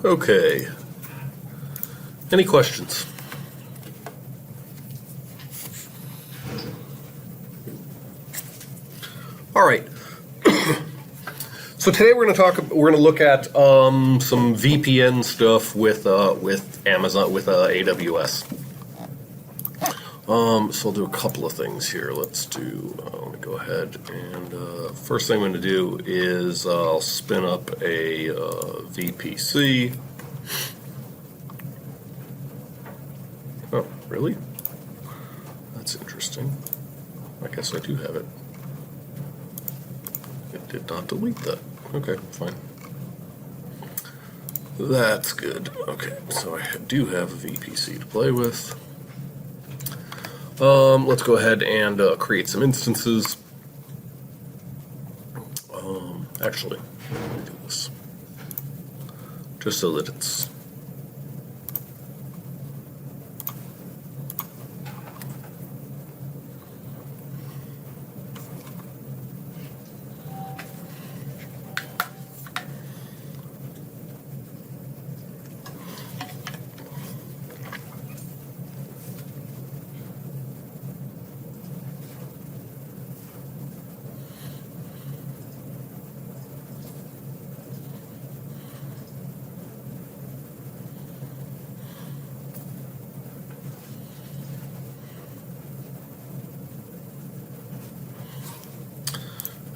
Okay. Any questions? All right. So today we're going to look at some VPN stuff with Amazon, with AWS. So I'll do a couple of things here. Let me go ahead and first thing I'm going to do is I'll spin up a VPC. Oh, really? That's interesting. I guess I do have it. It did not delete that. Okay, fine. That's good. Okay, so I do have a VPC to play with. Let's go ahead and create some instances. Actually, let me do this just so that it's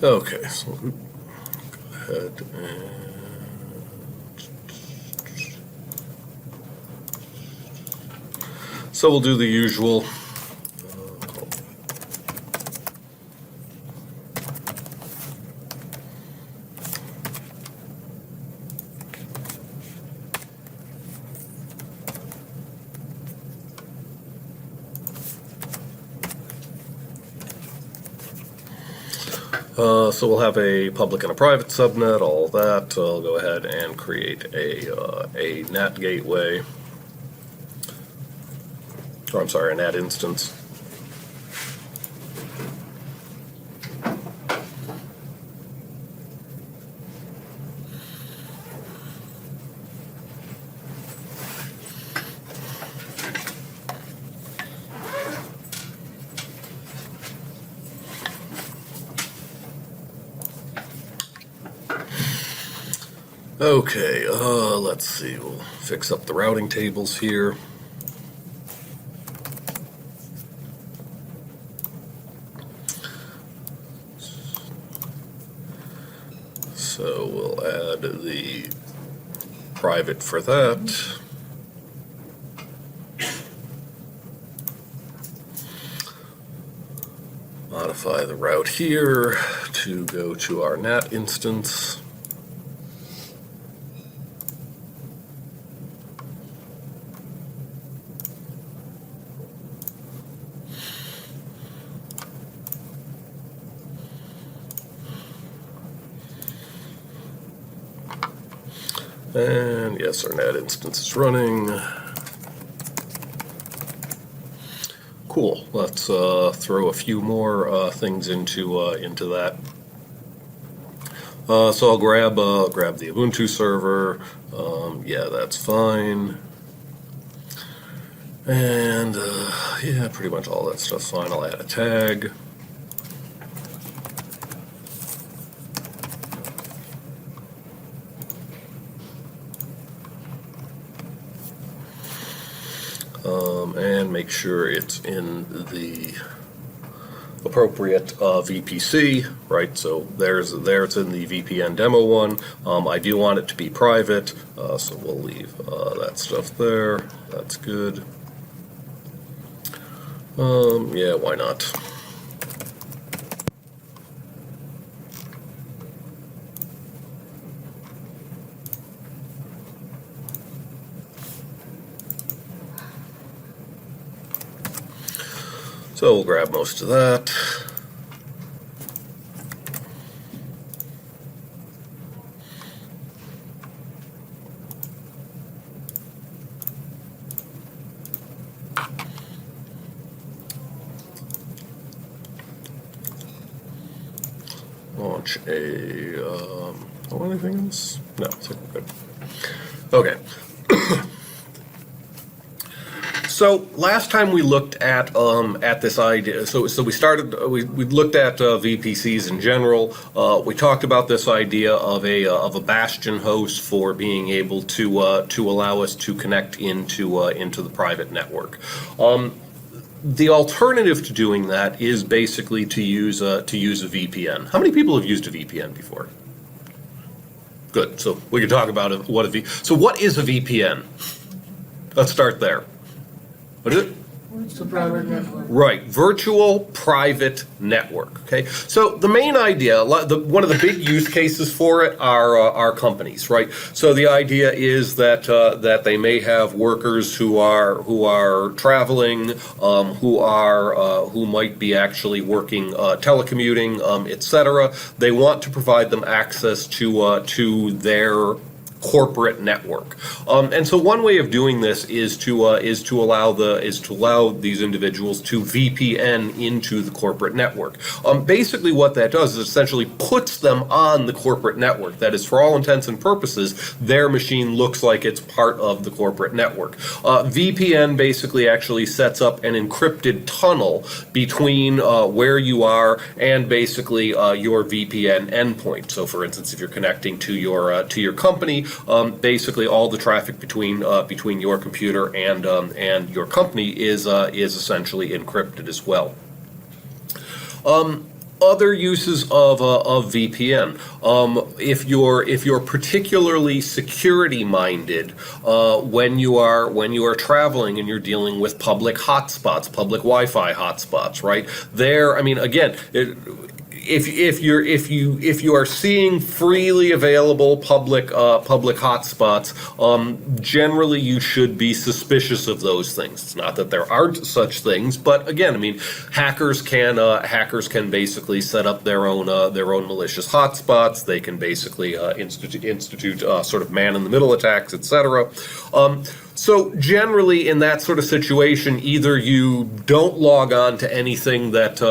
okay. So go ahead and so we'll do the usual. So we'll have a public and a private subnet, all that. I'll go ahead and create a NAT gateway. Or I'm sorry, a NAT instance. Okay, let's see, we'll fix up the routing tables here. So we'll add the private for that. Modify the route here to go to our NAT instance. And yes, our NAT instance is running. Cool. Let's throw a few more things into that. So I'll grab the Ubuntu server. Yeah, that's fine. And yeah, pretty much all that stuff's fine. I'll add a tag. And make sure it's in the appropriate VPC, right? So there it's in the VPN demo one. I do want it to be private, so we'll leave that stuff there. That's good. Yeah, why not? So we'll grab most of that. Launch a Oh, anything else? No, I think we're good. Okay. So last time we looked at this idea. So we looked at VPCs in general. We talked about this idea of a bastion host for being able to allow us to connect into the private network. The alternative to doing that is basically to use a VPN. How many people have used a VPN before? Good. So we can talk about So what is a VPN? Let's start there. What is it? It's a private network. Right, virtual private network. Okay, so the main idea, one of the big use cases for it are companies, right? So the idea is that they may have workers who are traveling, who might be actually working telecommuting, etc. They want to provide them access to their corporate network, and so one way of doing this is to allow these individuals to VPN into the corporate network. Basically, what that does is essentially puts them on the corporate network. That is, for all intents and purposes, their machine looks like it's part of the corporate network. VPN basically actually sets up an encrypted tunnel between where you are and basically your VPN endpoint. So, for instance, if you're connecting to your company, basically all the traffic between your computer and your company is essentially encrypted as well. Other uses of VPN. If you're particularly security minded, when you are traveling and you're dealing with public hotspots, public Wi-Fi hotspots, right? There, I mean, again. If you are seeing freely available public hotspots, generally you should be suspicious of those things. It's not that there aren't such things, but again, I mean, hackers can basically set up their own malicious hotspots. They can basically institute sort of man-in-the-middle attacks, etc. So generally, in that sort of situation, either you don't log on to anything that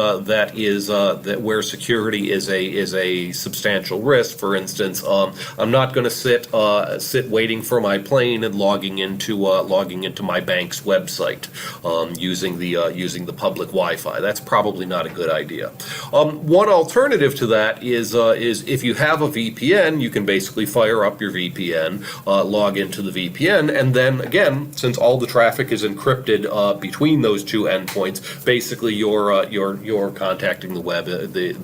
where security is a substantial risk. For instance, I'm not going to sit waiting for my plane and logging into my bank's website using the public Wi-Fi. That's probably not a good idea. One alternative to that is if you have a VPN, you can basically fire up your VPN, log into the VPN, and then again, since all the traffic is encrypted between those two endpoints, basically you're contacting the web,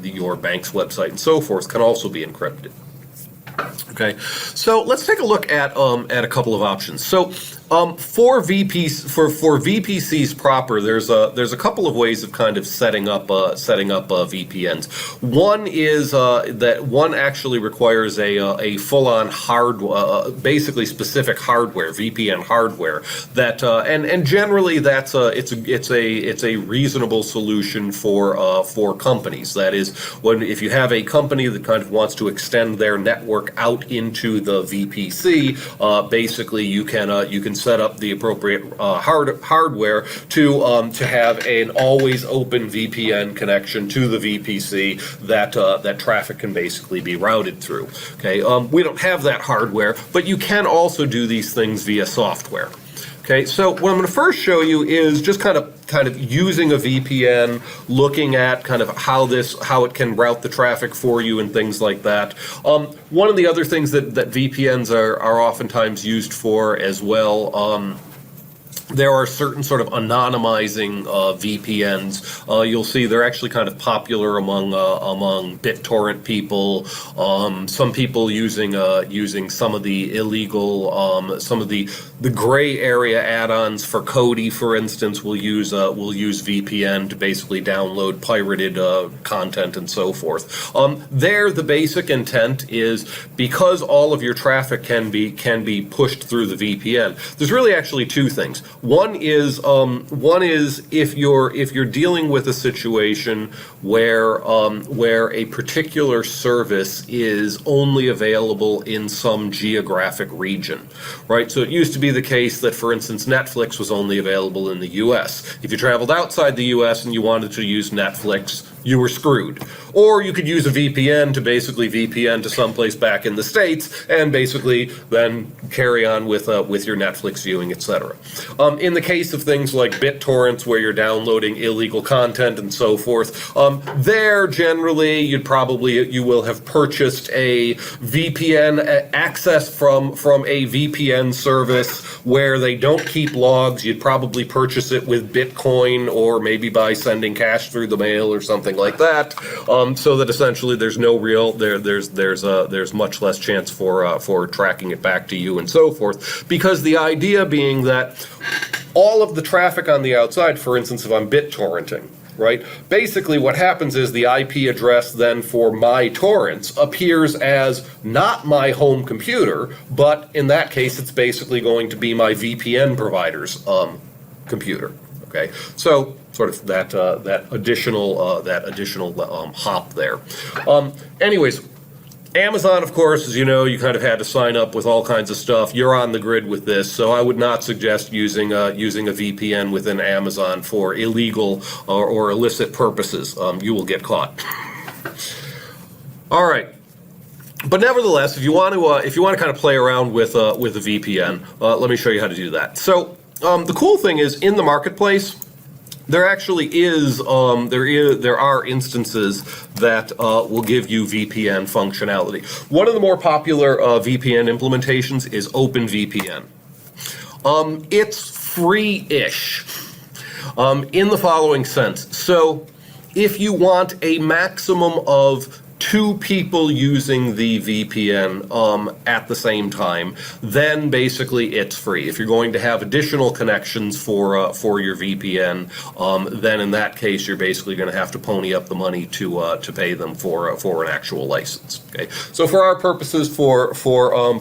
your bank's website and so forth can also be encrypted. Okay, so let's take a look at a couple of options. So for VPCs proper, there's a couple of ways of kind of setting up VPNs. One is that one actually requires a full-on basically specific hardware, VPN hardware. That and generally that's it's a reasonable solution for companies. That is, if you have a company that kind of wants to extend their network out into the VPC, basically you can set up the appropriate hardware to have an always open VPN connection to the VPC that traffic can basically be routed through. Okay, we don't have that hardware, but you can also do these things via software. Okay, so what I'm going to first show you is just kind of using a VPN, looking at kind of how it can route the traffic for you and things like that. One of the other things that VPNs are oftentimes used for as well. There are certain sort of anonymizing VPNs. You'll see they're actually kind of popular among BitTorrent people. Some people using some of the illegal, some of the gray area add-ons for Kodi, for instance, will use VPN to basically download pirated content and so forth. There, the basic intent is because all of your traffic can be pushed through the VPN. There's really actually two things. One is if you're dealing with a situation where a particular service is only available in some geographic region, right? So it used to be the case that, for instance, Netflix was only available in the U.S. If you traveled outside the U.S. and you wanted to use Netflix, you were screwed. Or you could use a VPN to basically VPN to someplace back in the States and basically then carry on with your Netflix viewing, etc. In the case of things like BitTorrents, where you're downloading illegal content and so forth, there generally you will have purchased a VPN access from a VPN service where they don't keep logs. You'd probably purchase it with Bitcoin or maybe by sending cash through the mail or something like that. So that essentially there's no real there's much less chance for tracking it back to you and so forth, because the idea being that all of the traffic on the outside, for instance, if I'm BitTorrenting, right? Basically what happens is the IP address then for my torrents appears as not my home computer, but in that case it's basically going to be my VPN provider's computer. Okay, so sort of that additional hop there. Anyways, Amazon, of course, as you know, you kind of had to sign up with all kinds of stuff. You're on the grid with this, so I would not suggest using a VPN within Amazon for illegal or illicit purposes. You will get caught. All right. But nevertheless, if you want to kind of play around with a VPN, let me show you how to do that. So the cool thing is, in the marketplace, there actually is there are instances that will give you VPN functionality. One of the more popular VPN implementations is OpenVPN. It's free-ish in the following sense. So if you want a maximum of 2 people using the VPN at the same time, then basically it's free. If you're going to have additional connections for your VPN, then in that case you're basically going to have to pony up the money to pay them for an actual license. Okay, so for our purposes, for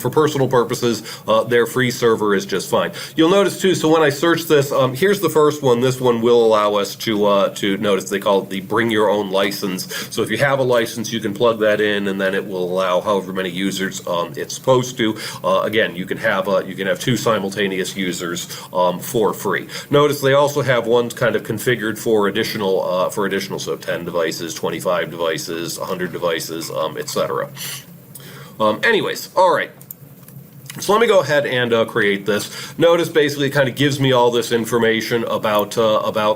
personal purposes, their free server is just fine. You'll notice too. So when I search this, here's the first one. This one will allow us to notice they call it the bring your own license. So if you have a license, you can plug that in, and then it will allow however many users it's supposed to. Again, you can have 2 simultaneous users for free. Notice they also have one kind of configured for additional, so 10 devices, 25 devices, 100 devices, etc. Anyways, all right. So let me go ahead and create this. Notice basically it kind of gives me all this information about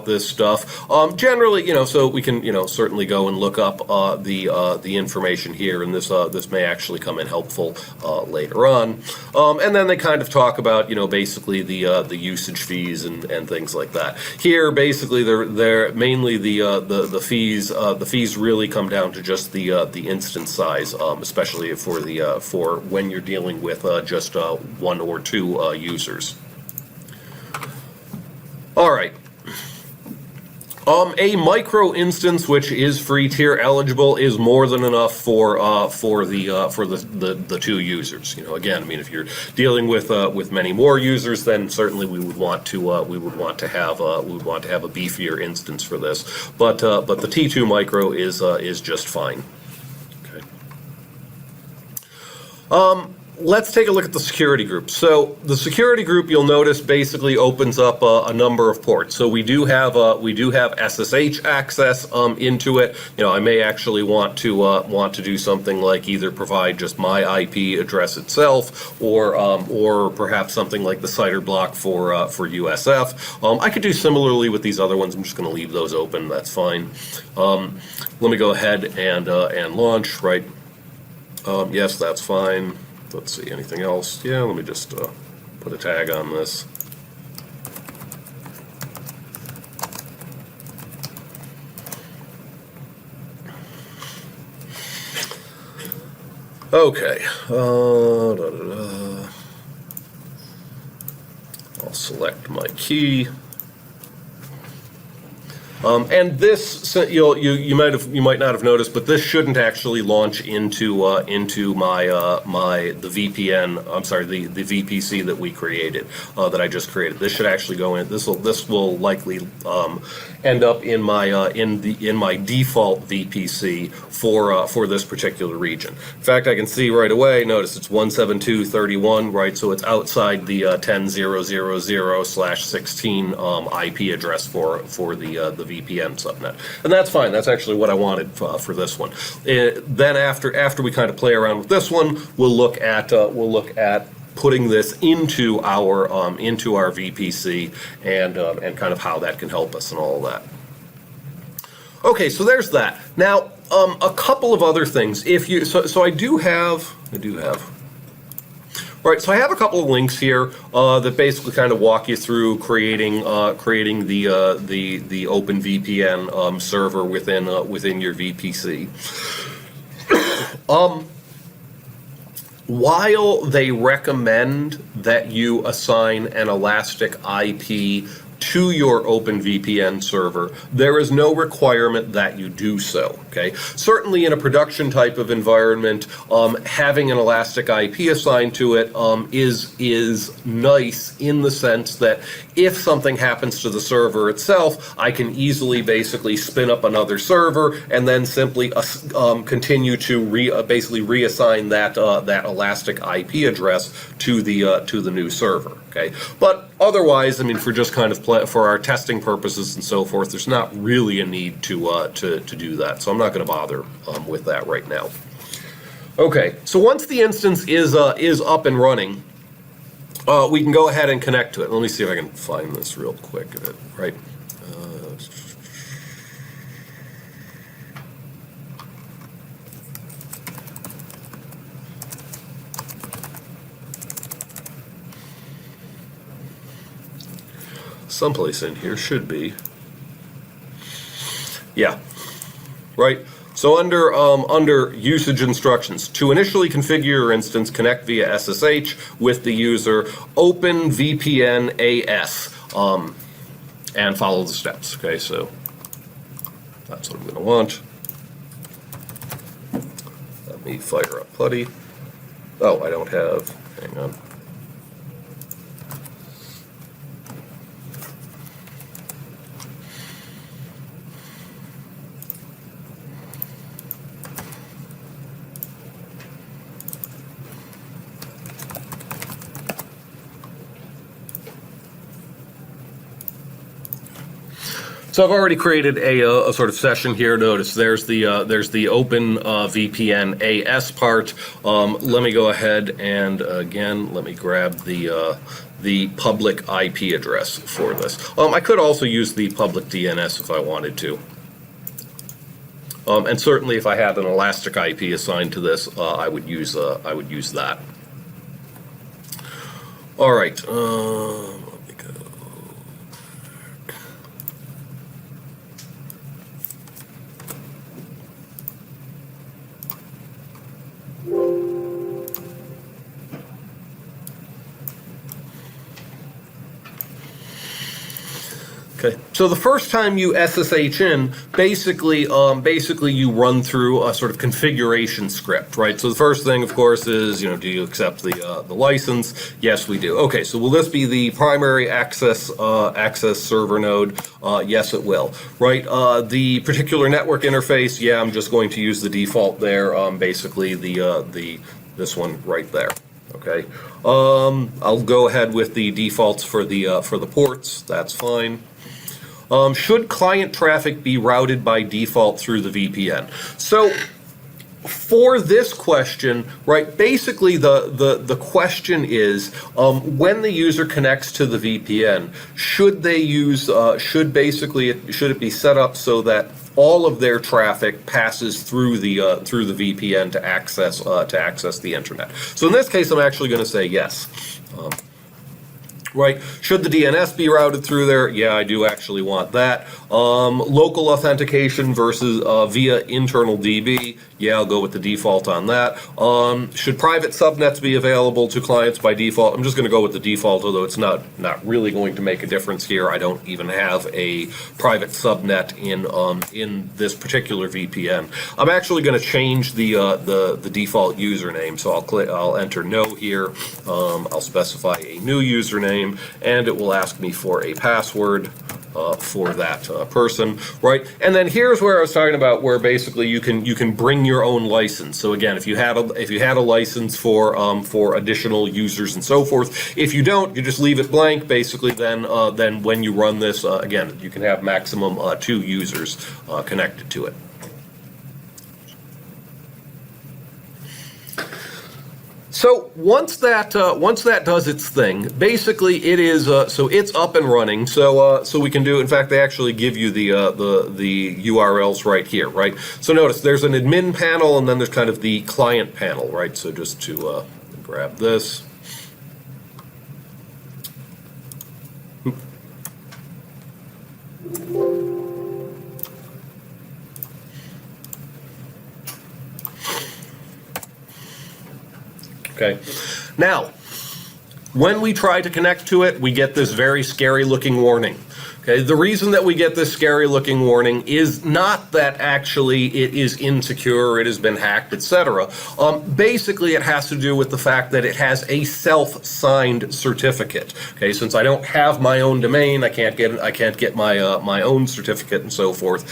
this stuff. Generally, so we can certainly go and look up the information here, and this may actually come in helpful later on. And then they kind of talk about basically the usage fees and things like that. Here basically they're mainly the fees. The fees really come down to just the instance size, especially for when you're dealing with just 1 or 2 users. All right. A micro instance, which is free tier eligible, is more than enough for the 2 users. Again, I mean, if you're dealing with many more users, then certainly we would want to have a beefier instance for this. But the T2 micro is just fine. Okay. Let's take a look at the security group. So the security group, you'll notice, basically opens up a number of ports. So we do have SSH access into it. I may actually want to do something like either provide just my IP address itself, or perhaps something like the CIDR block for USF. I could do similarly with these other ones. I'm just going to leave those open. That's fine. Let me go ahead and launch. Right. Yes, that's fine. Let's see, anything else? Yeah, let me just put a tag on this. Okay. I'll select my key. And this, you might not have noticed, but this shouldn't actually launch into my the VPN. I'm sorry, the VPC that we created, that I just created. This should actually go in. This will likely end up in my default VPC for this particular region. In fact, I can see right away. Notice it's 172.31, right? So it's outside the 10.0.0.0/16 IP address for the VPN subnet. And that's fine. That's actually what I wanted for this one. Then after we kind of play around with this one, we'll look at putting this into our VPC and kind of how that can help us and all that. Okay, so there's that. Now, a couple of other things. So I do have. Right, so I have a couple of links here that basically kind of walk you through creating the OpenVPN server within your VPC. While they recommend that you assign an elastic IP to your OpenVPN server, there is no requirement that you do so, okay? Certainly in a production type of environment, having an elastic IP assigned to it is nice in the sense that if something happens to the server itself, I can easily basically spin up another server and then simply continue to basically reassign that elastic IP address to the new server, okay? But otherwise, I mean, for just kind of for our testing purposes and so forth, there's not really a need to do that. So I'm not going to bother with that right now. Okay, so once the instance is up and running, we can go ahead and connect to it. Let me see if I can find this real quick. Right. Someplace in here should be. Yeah. Right. So under usage instructions, to initially configure your instance, connect via SSH with the user OpenVPN AS, and follow the steps. Okay, so that's what I'm going to want. Let me fire up Putty. Oh, I don't have. Hang on. So I've already created a sort of session here. Notice there's the OpenVPN AS part. Let me go ahead and again let me grab the public IP address for this. I could also use the public DNS if I wanted to. And certainly if I had an elastic IP assigned to this, I would use that. All right. Let me go. Okay, so the first time you SSH in, basically you run through a sort of configuration script, right? So the first thing, of course, is, do you accept the license? Yes, we do. Okay, so will this be the primary access server node? Yes, it will. Right, the particular network interface, yeah, I'm just going to use the default there. Basically this one right there. Okay, I'll go ahead with the defaults for the ports. That's fine. Should client traffic be routed by default through the VPN? So for this question, right, basically the question is, when the user connects to the VPN, should they use, should it be set up so that all of their traffic passes through the VPN to access the internet? So in this case, I'm actually going to say yes. Right, should the DNS be routed through there? Yeah, I do actually want that. Local authentication versus via internal DB. Yeah, I'll go with the default on that. Should private subnets be available to clients by default? I'm just going to go with the default, although it's not really going to make a difference here. I don't even have a private subnet in this particular VPN. I'm actually going to change the default username, so I'll enter no here. I'll specify a new username, and it will ask me for a password. for that person, right? And then here's where I was talking about, where basically you can bring your own license. So again, if you had a license for additional users and so forth, if you don't, you just leave it blank. Basically, then when you run this, again, you can have maximum 2 users connected to it. So once that does its thing, basically it is so it's up and running. So we can do. In fact, they actually give you the URLs right here, right? So notice there's an admin panel, and then there's kind of the client panel, right? So just to grab this. Okay. Now, when we try to connect to it, we get this very scary looking warning. Okay, the reason that we get this scary looking warning is not that actually it is insecure, it has been hacked, etc. Basically, it has to do with the fact that it has a self-signed certificate. Okay, since I don't have my own domain, I can't get my own certificate and so forth.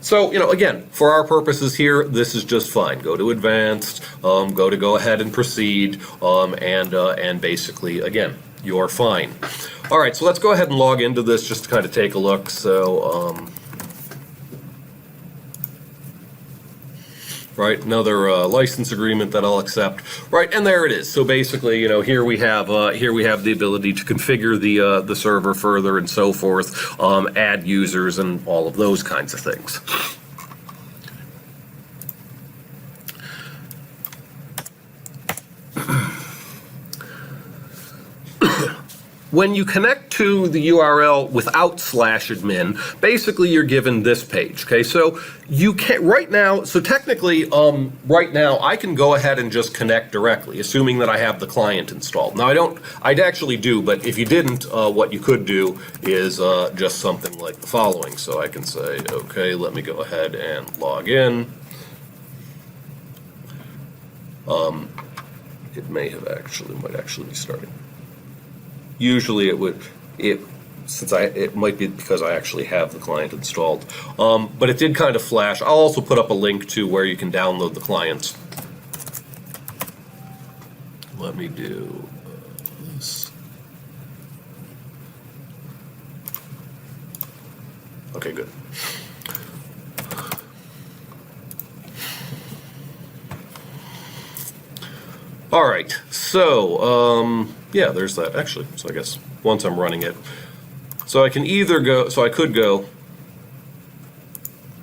So again, for our purposes here, this is just fine. Go to advanced, go ahead and proceed, and basically again, you're fine. All right, so let's go ahead and log into this just to kind of take a look. So, right, another license agreement that I'll accept. Right, and there it is. So basically, here we have the ability to configure the server further and so forth, add users and all of those kinds of things. When you connect to the URL without /admin, basically you're given this page. Okay, so you can right now. So technically, right now I can go ahead and just connect directly, assuming that I have the client installed. Now I don't. I'd actually do, but if you didn't, what you could do is just something like the following. So I can say, okay, let me go ahead and log in. It might actually be starting. Usually it might be because I actually have the client installed. But it did kind of flash. I'll also put up a link to where you can download the clients. Let me do this. Okay, good. All right, so yeah, there's that. Actually, so I guess once I'm running it, so I can either go. So I could go.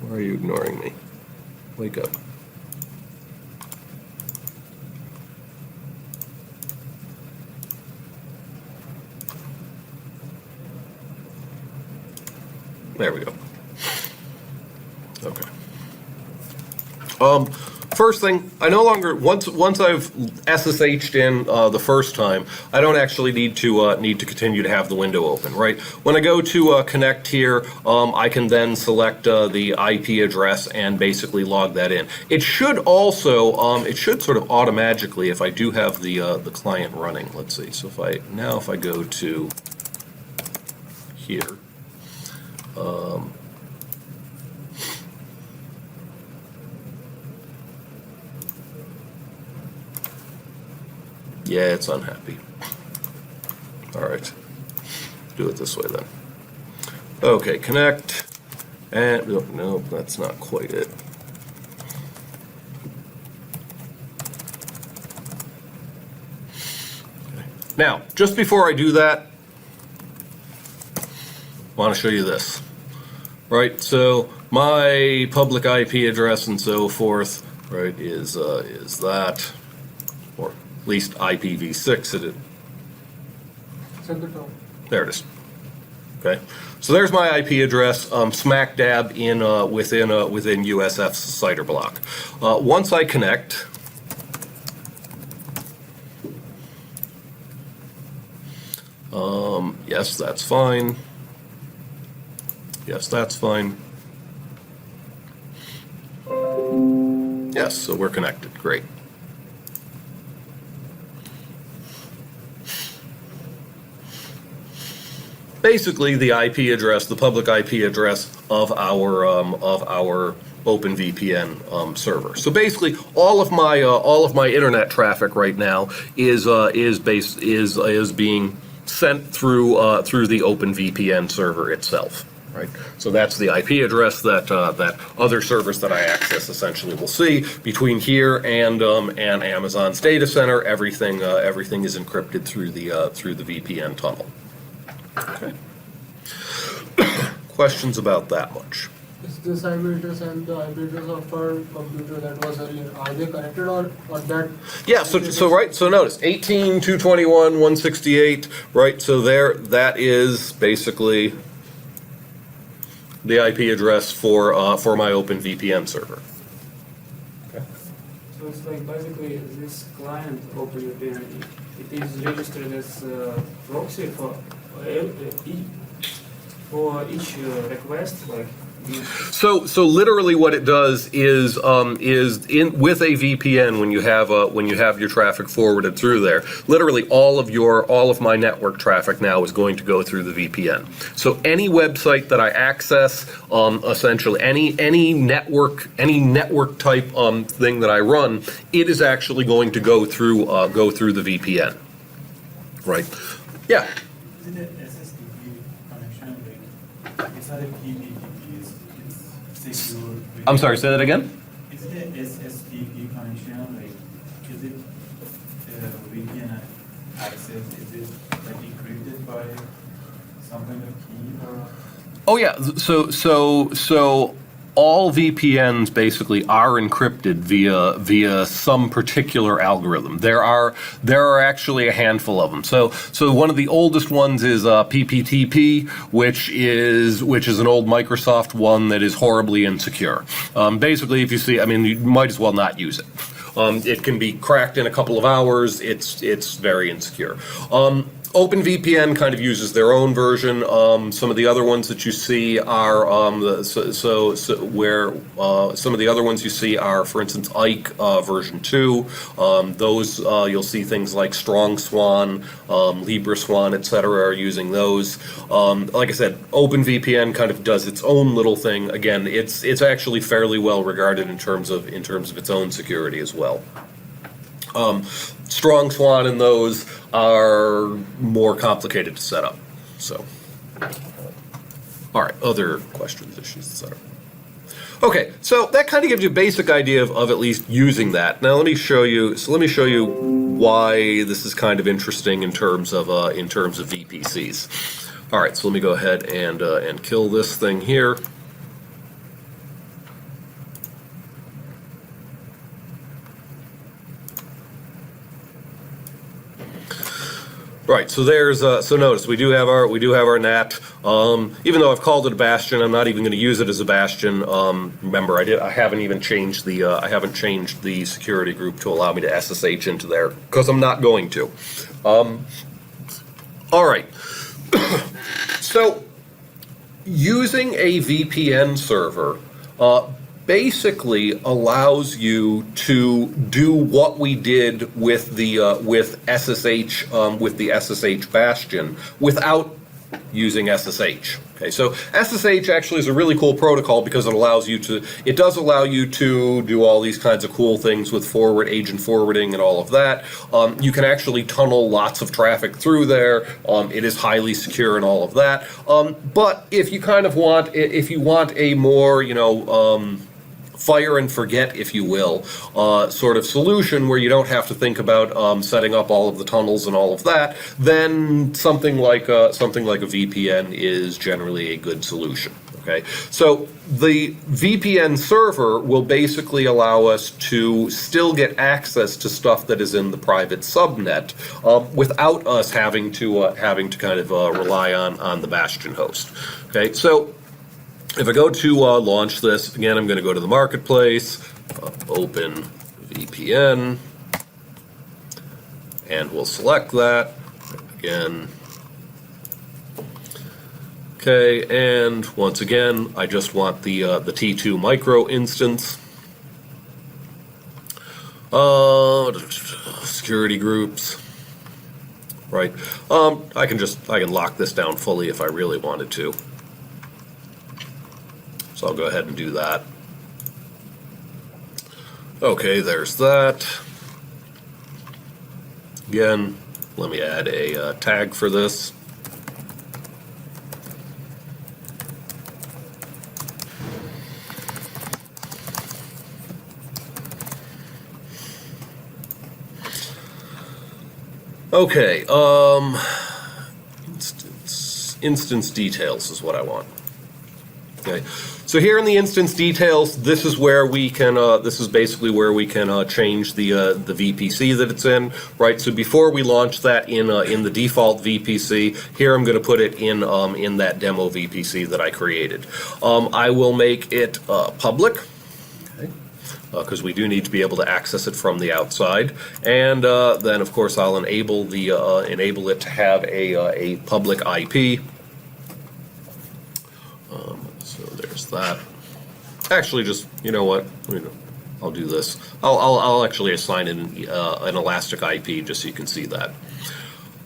Why are you ignoring me? Wake up. There we go. Okay. First thing, I no longer once I've SSH'd in the first time, I don't actually need to continue to have the window open, right? When I go to connect here, I can then select the IP address and basically log that in. It should also it should sort of automatically, if I do have the client running. Let's see. So if I go to here. Yeah, it's unhappy. All right, do it this way then. Okay, connect, and no, that's not quite it. Okay. Now, just before I do that, I want to show you this. Right, so my public IP address and so forth, right, is that, or at least IPv6 it is. It's at the top. There it is. Okay, so there's my IP address, smack dab in within USF's CIDR block. Once I connect, yes, that's fine. Yes, that's fine. Yes, so we're connected. Great. basically the IP address, the public IP address of our OpenVPN server. So basically, all of my internet traffic right now is being sent through the OpenVPN server itself. Right. So that's the IP address that other servers that I access essentially will see. Between here and Amazon's data center, everything is encrypted through the VPN tunnel. Okay. Questions about that much? Is this IP address and the IP address of our computer that was earlier, are they connected or that? Yeah, so notice 18.221.168, right? So that is basically the IP address for my OpenVPN server. Okay. So it's like basically this client OpenVPN, it is registered as proxy for each request, like. So literally what it does is with a VPN, when you have your traffic forwarded through there, literally all of my network traffic now is going to go through the VPN. So any website that I access, essentially any network type thing that I run, it is actually going to go through the VPN. Right. Yeah. Isn't it SSTP connection? Like, it's not a PBTP, it's secure. I'm sorry, say that again? Is it a SSTP connection? Like, is it VPN access? Is it like encrypted by some kind of key or? Oh yeah, so all VPNs basically are encrypted via some particular algorithm. There are actually a handful of them. So one of the oldest ones is PPTP, which is an old Microsoft one that is horribly insecure. Basically, if you see, I mean, you might as well not use it. It can be cracked in a couple of hours. It's very insecure. OpenVPN kind of uses their own version. Some of the other ones that you see are some of the other ones you see are, for instance, Ike version 2. Those you'll see things like StrongSwan, LibreSwan, etc. are using those. Like I said, OpenVPN kind of does its own little thing. Again, it's actually fairly well regarded in terms of its own security as well. StrongSwan and those are more complicated to set up. So, all right, other questions, issues, etc. Okay, so that kind of gives you a basic idea of at least using that. Now let me show you. So let me show you why this is kind of interesting in terms of VPCs. All right, so let me go ahead and kill this thing here. Right, so there's so notice we do have our NAT. Even though I've called it a bastion, I'm not even going to use it as a bastion. Remember, I haven't even changed the security group to allow me to SSH into there because I'm not going to. All right, so using a VPN server basically allows you to do what we did with the SSH bastion without using SSH. Okay, so SSH actually is a really cool protocol because it does allow you to do all these kinds of cool things with agent forwarding and all of that. You can actually tunnel lots of traffic through there. It is highly secure and all of that. But if you want a more, fire and forget, if you will, sort of solution where you don't have to think about setting up all of the tunnels and all of that, then something like a VPN is generally a good solution. Okay, so the VPN server will basically allow us to still get access to stuff that is in the private subnet without us having to kind of rely on the bastion host. Okay, so if I go to launch this, again, I'm going to go to the marketplace, open VPN, and we'll select that. Again. Okay, and once again, I just want the T2 micro instance. Security groups. right? I can lock this down fully if I really wanted to. So I'll go ahead and do that. Okay, there's that. Again, let me add a tag for this. Okay, instance details is what I want. Okay, so here in the instance details, this is where we can. This is basically where we can change the VPC that it's in, right? So before we launch that in the default VPC, here I'm going to put it in that demo VPC that I created. I will make it public, because we do need to be able to access it from the outside, and then of course I'll enable it to have a public IP. So there's that. Actually, just, you know what? I'll do this. I'll actually assign an elastic IP just so you can see that.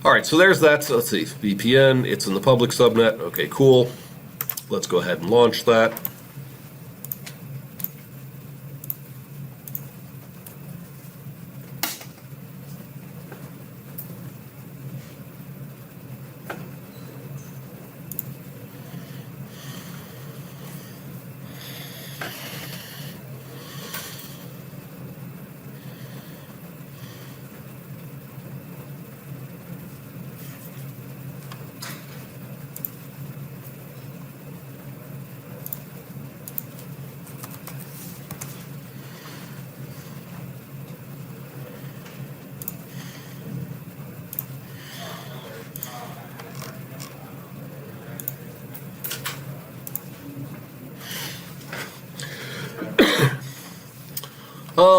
All right, so there's that. So let's see, VPN. It's in the public subnet. Okay, cool. Let's go ahead and launch that.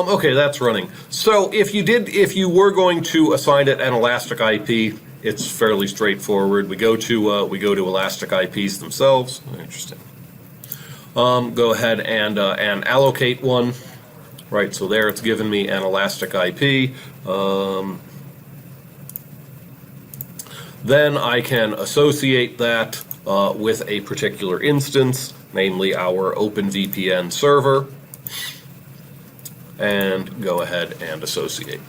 Okay, that's running. So if you were going to assign it an elastic IP, it's fairly straightforward. We go to elastic IPs themselves. Interesting. Go ahead and allocate one. Right. So there, it's given me an elastic IP. Then I can associate that with a particular instance, namely our OpenVPN server, and go ahead and associate.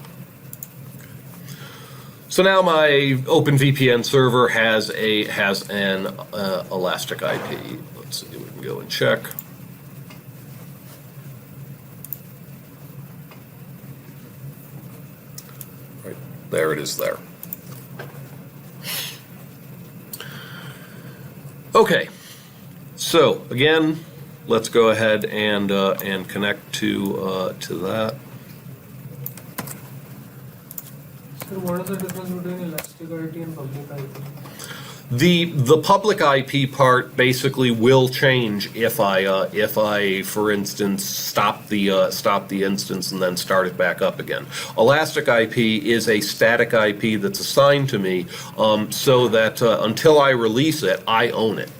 So now my OpenVPN server has an elastic IP. Let's see, we can go and check. Right, there it is there. Okay, so again, let's go ahead and connect to that. So what is the difference between elastic IP and public IP? The public IP part basically will change if I for instance stop the instance and then start it back up again. Elastic IP is a static IP that's assigned to me, so that until I release it, I own it.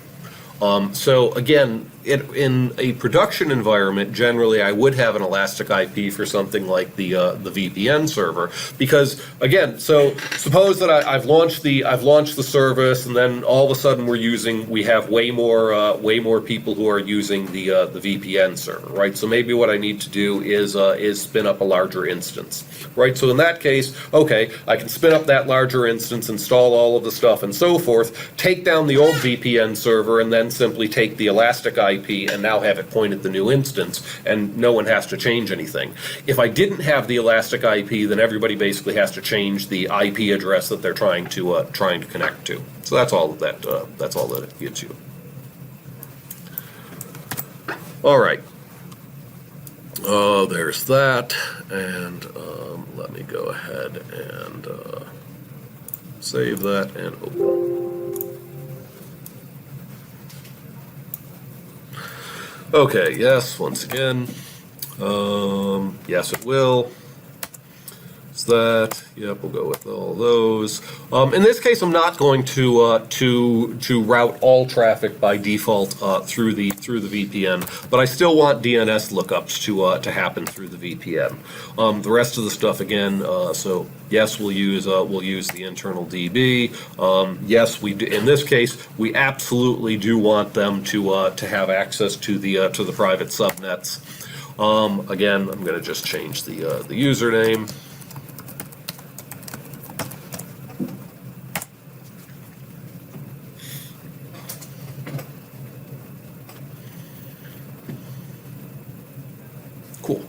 So again, in a production environment, generally I would have an elastic IP for something like the VPN server, because again, so suppose that I've launched the service, and then all of a sudden we have way more people who are using the VPN server, right? So maybe what I need to do is spin up a larger instance, right? So in that case, okay, I can spin up that larger instance, install all of the stuff and so forth, take down the old VPN server, and then simply take the elastic IP and now have it point at the new instance, and no one has to change anything. If I didn't have the elastic IP, then everybody basically has to change the IP address that they're trying to connect to. So that's all that it gives you. All right. There's that, and let me go ahead and save that and open. Okay, yes, once again, yes it will. So that. Yep, we'll go with all those. In this case, I'm not going to route all traffic by default through the VPN, but I still want DNS lookups to happen through the VPN. The rest of the stuff again. So yes, we'll use the internal DB. Yes, we do. In this case, we absolutely do want them to have access to the private subnets. Again, I'm going to just change the username. Cool.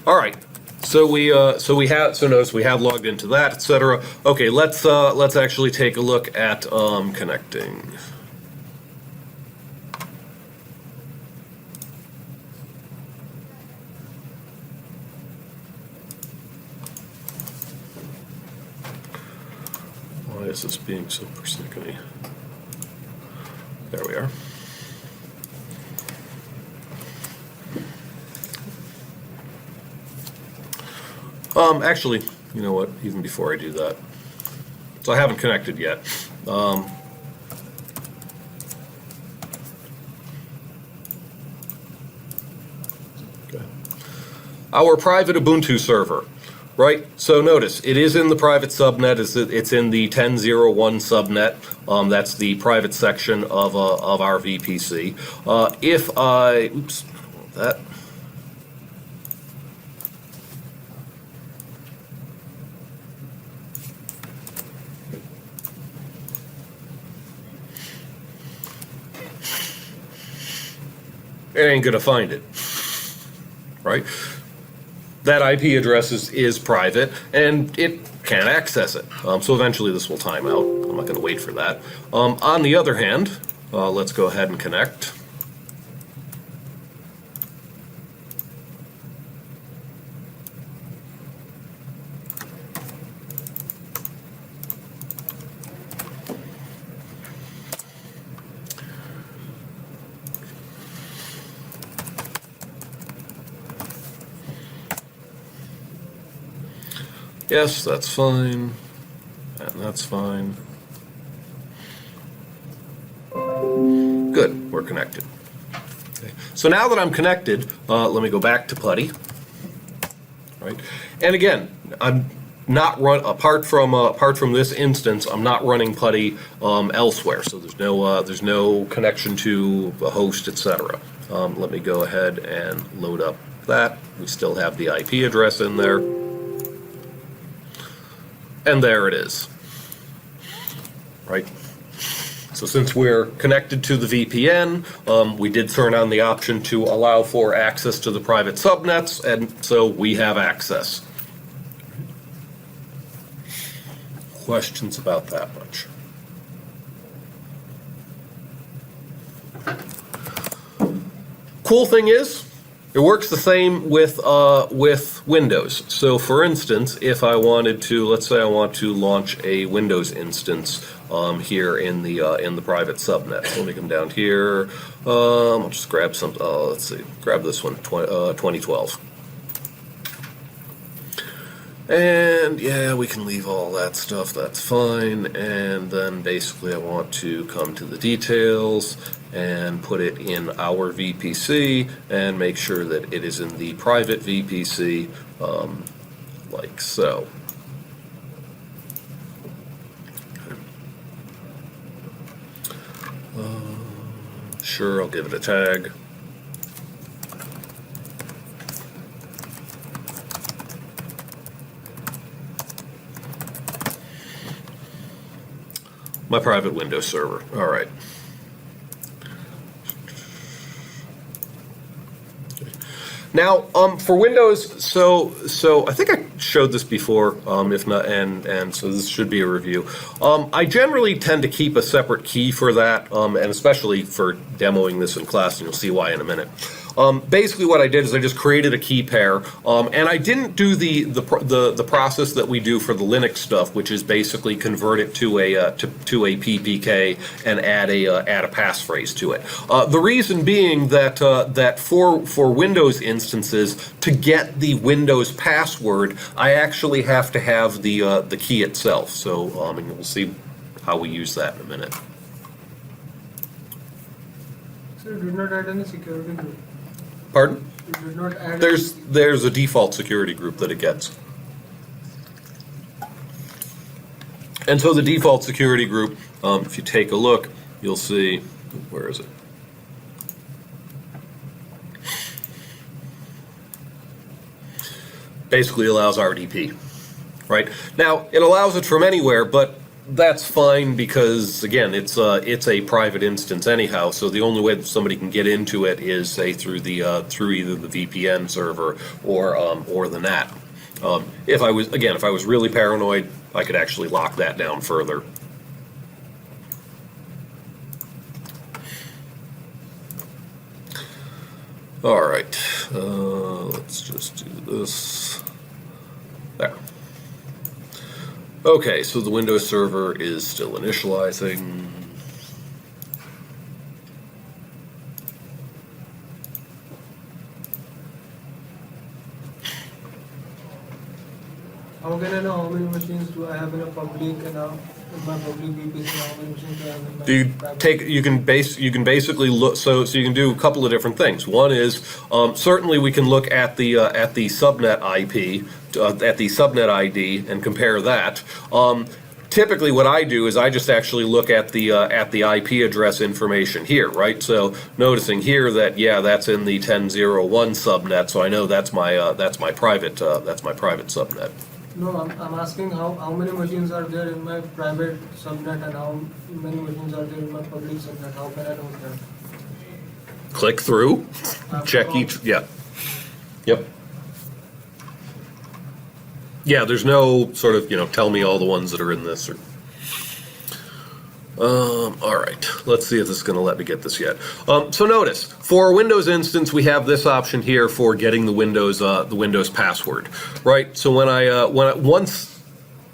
All right. So notice we have logged into that, etc. Okay, let's actually take a look at connecting. Why is this being so persnickety? There we are. Actually, you know what? Even before I do that, so I haven't connected yet. Okay. Our private Ubuntu server, right? So notice it is in the private subnet. It's in the 10.0.1 subnet. That's the private section of our VPC. If I, oops, that. It ain't gonna find it, right? That IP address is private, and it can't access it. So eventually this will time out. I'm not gonna wait for that. On the other hand, let's go ahead and connect. Yes, that's fine, and that's fine. Good, we're connected. Okay. So now that I'm connected, let me go back to PuTTY. Right, and again, I'm not apart from this instance. I'm not running PuTTY elsewhere, so there's no connection to a host, etc. Let me go ahead and load up that. We still have the IP address in there. And there it is, right? So since we're connected to the VPN, we did turn on the option to allow for access to the private subnets, and so we have access. Questions about that much? Cool thing is, it works the same with Windows. So, for instance, if I wanted to, let's say I want to launch a Windows instance here in the private subnet. So let me come down here. I'll just grab some. Let's see, grab this one, 2012. And yeah, we can leave all that stuff, that's fine. And then basically I want to come to the details and put it in our VPC and make sure that it is in the private VPC, like so. Sure, I'll give it a tag. My private Windows server. All right. Now, for Windows, so I think I showed this before. If not, and so this should be a review. I generally tend to keep a separate key for that, and especially for demoing this in class, and you'll see why in a minute. Basically what I did is I just created a key pair, and I didn't do the process that we do for the Linux stuff, which is basically convert it to a PPK and add a passphrase to it. The reason being that that for Windows instances, to get the Windows password, I actually have to have the key itself. So and we'll see how we use that in a minute. So you did not add any security group. Pardon? You did not add. There's a default security group that it gets. And so the default security group, if you take a look, you'll see, where is it? Basically allows RDP, right? Now, it allows it from anywhere, but that's fine because, again, it's a private instance anyhow, so the only way that somebody can get into it is, say, through either the VPN server or the NAT. If I was really paranoid, I could actually lock that down further. All right, let's just do this. There. Okay, so the Windows server is still initializing. How can I know how many machines do I have in a public and how in my public VPC, how many machines do I have in my private? You can basically look, so you can do a couple of different things. One is certainly we can look at the subnet IP, at the subnet ID, and compare that. Typically what I do is I just actually look at the IP address information here, right? So noticing here that, yeah, that's in the 10.0.1 subnet, so I know that's my private subnet. No, I'm asking how many machines are there in my private subnet and how many machines are there in my public subnet. How can I know that? Click through, check each, yeah. Yep. Yeah, there's no sort of, tell me all the ones that are in this. All right, let's see if this is going to let me get this yet. So notice, for a Windows instance, we have this option here for getting the Windows password, right? So once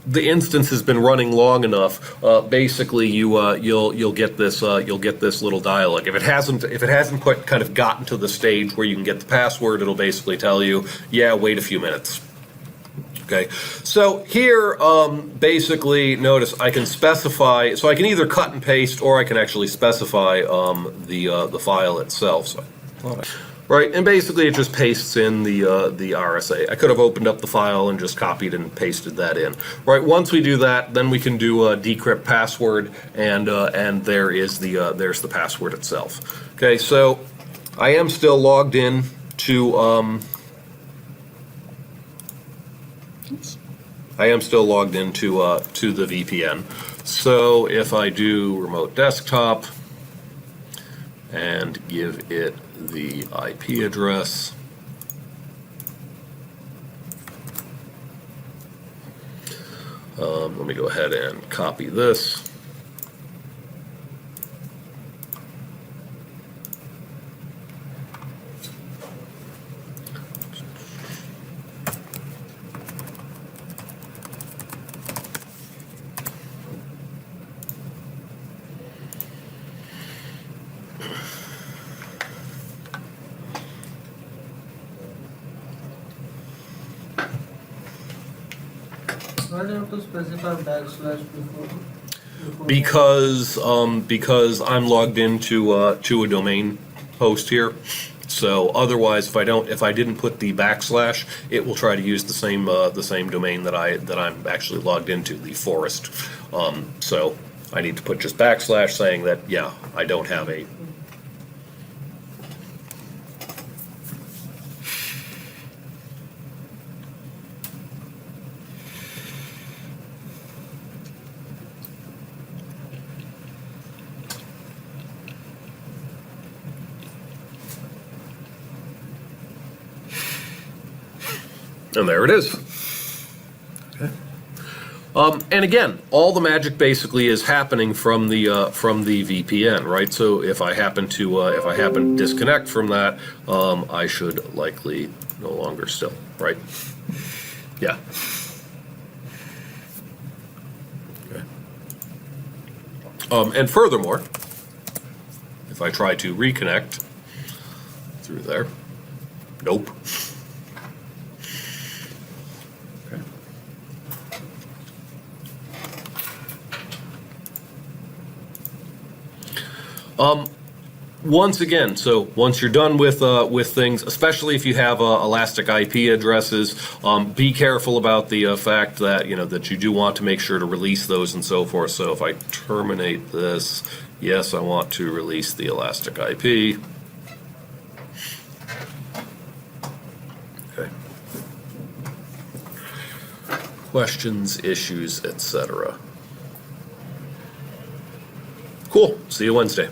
the instance has been running long enough, basically you'll get this little dialog. If it hasn't quite kind of gotten to the stage where you can get the password, it'll basically tell you, yeah, wait a few minutes. Okay, so here, basically, notice I can specify, so I can either cut and paste, or I can actually specify the file itself. So, right, and basically it just pastes in the RSA. I could have opened up the file and just copied and pasted that in. Right, once we do that, then we can do a decrypt password, and there's the password itself. Okay, so I am still logged in to. I am still logged into to the VPN. So if I do remote desktop and give it the IP address, let me go ahead and copy this. Why do you have to specify backslash before Because I'm logged into to a domain host here. So otherwise, if I didn't put the backslash, it will try to use the same domain that I'm actually logged into, the forest. So I need to put just backslash saying that, yeah, I don't have a. And there it is. Okay. And again, all the magic basically is happening from the VPN, right? So if I happen to disconnect from that, I should likely no longer still, right? Yeah. Okay. And furthermore, if I try to reconnect through there, nope. Once again, so once you're done with things, especially if you have elastic IP addresses, be careful about the fact that that you do want to make sure to release those and so forth. So if I terminate this, yes, I want to release the elastic IP. Okay. Questions, issues, etc. Cool. See you Wednesday.